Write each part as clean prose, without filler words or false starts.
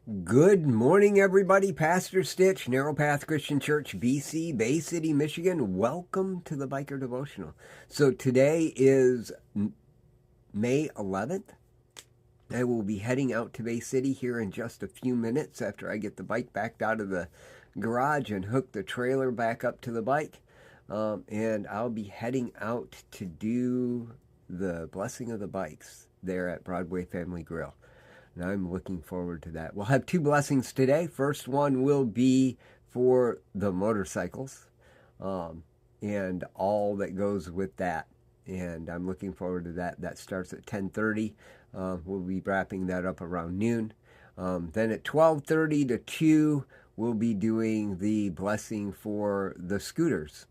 Good morning, everybody. Pastor Stitch, Narrow Path Christian Church, BC, Bay City, Michigan. Welcome to the Biker Devotional. So today is May 11th. I will be heading out to Bay City here in just a few minutes after I get the bike backed out of the garage and hook the trailer back up to the bike. And I'll be heading out to do the blessing of the bikes there at Broadway Family Grill. And I'm looking forward to that. We'll have two blessings today. First one will be for the motorcycles and all that goes with that. And I'm looking forward to that. That starts at 10:30. We'll be wrapping that up around noon. Then at 12:30 to 2, we'll be doing the blessing for the scooters.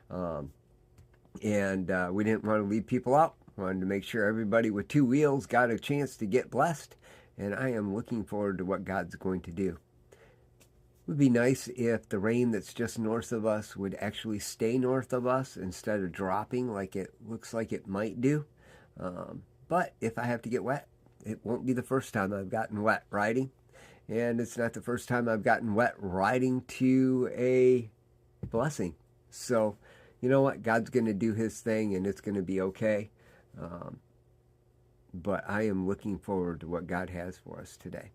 We didn't want to leave people out. Wanted to make sure everybody with two wheels got a chance to get blessed. And I am looking forward to what God's going to do. It would be nice if the rain that's just north of us would actually stay north of us instead of dropping like it looks like it might do. But if I have to get wet, it won't be the first time I've gotten wet riding. And it's not the first time I've gotten wet riding to a blessing. So, you know what? God's going to do his thing and it's going to be okay. But I am looking forward to what God has for us today.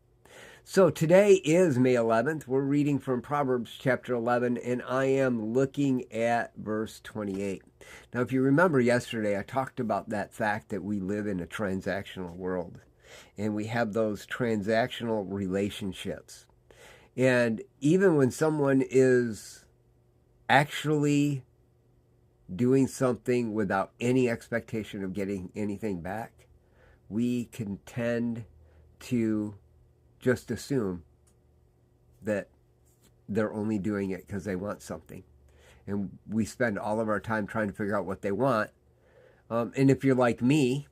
So today is May 11th. We're reading from Proverbs chapter 11, and I am looking at verse 28. Now, if you remember yesterday, I talked about that fact that we live in a transactional world, and we have those transactional relationships. And even when someone is actually doing something without any expectation of getting anything back, we can tend to just assume that they're only doing it because they want something. And we spend all of our time trying to figure out what they want. And if you're like me,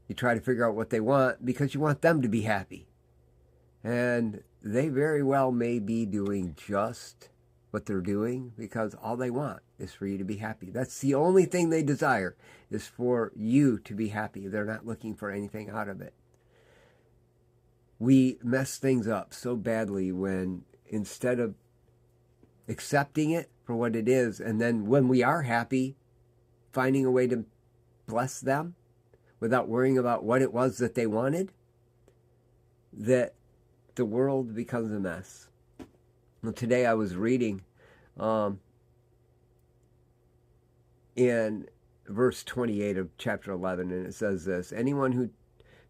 you try to figure out what they want because you want them to be happy. And they very well may be doing just what they're doing because all they want is for you to be happy. That's the only thing they desire, is for you to be happy. They're not looking for anything out of it. We mess things up so badly when, instead of accepting it for what it is, and then when we are happy, finding a way to bless them without worrying about what it was that they wanted, that the world becomes a mess. Well, today I was reading in verse 28 of chapter 11, and it says this: anyone who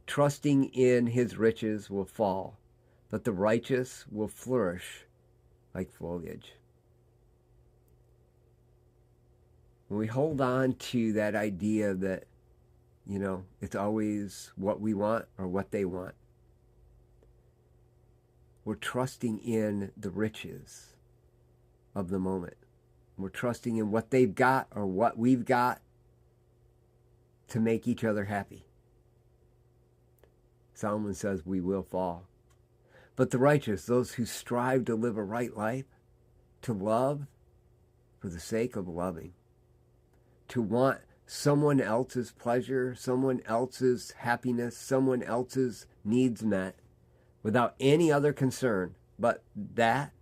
trusting in his riches will fall, but the righteous will flourish like foliage. When we hold on to that idea that, it's always what we want or what they want, we're trusting in the riches of the moment. We're trusting in what they've got or what we've got to make each other happy. Solomon says we will fall. But the righteous, those who strive to live a right life, to love for the sake of loving, to want someone else's pleasure, someone else's happiness, someone else's needs met, without any other concern but that,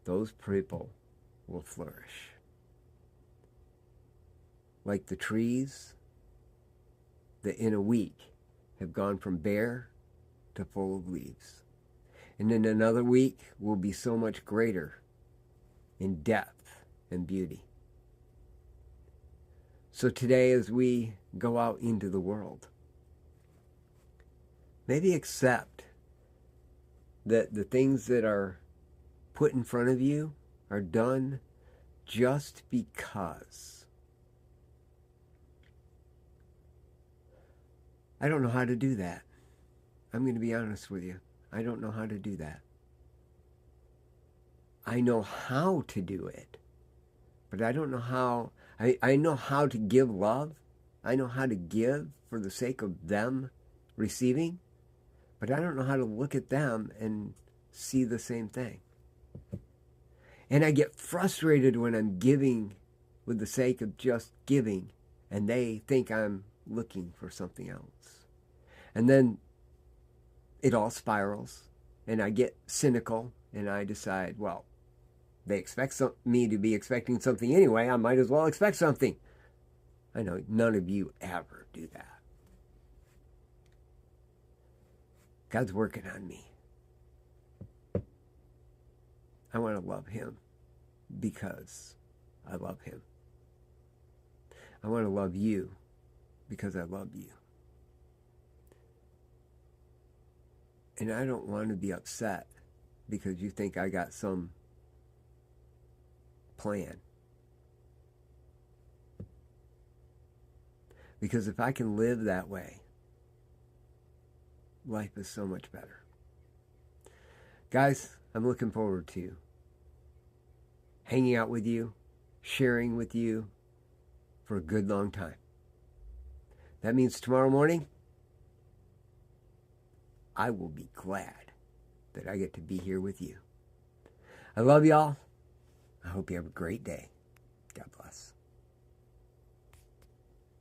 those people will flourish. Like the trees that in a week have gone from bare to full of leaves. And in another week will be so much greater in depth and beauty. So today, as we go out into the world, maybe accept that the things that are put in front of you are done just because. I don't know how to do that. I'm going to be honest with you. I don't know how to do that. I know how to do it, but I don't know how. I know how to give love. I know how to give for the sake of them receiving, but I don't know how to look at them and see the same thing. And I get frustrated when I'm giving with the sake of just giving, and they think I'm looking for something else. And then it all spirals, and I get cynical, and I decide, well, they expect me to be expecting something anyway. I might as well expect something. I know none of you ever do that. God's working on me. I want to love him because I love him. I want to love you because I love you. And I don't want to be upset because you think I got some plan. Because if I can live that way, life is so much better. Guys, I'm looking forward to hanging out with you, sharing with you for a good long time. That means tomorrow morning, I will be glad that I get to be here with you. I love y'all. I hope you have a great day. God bless.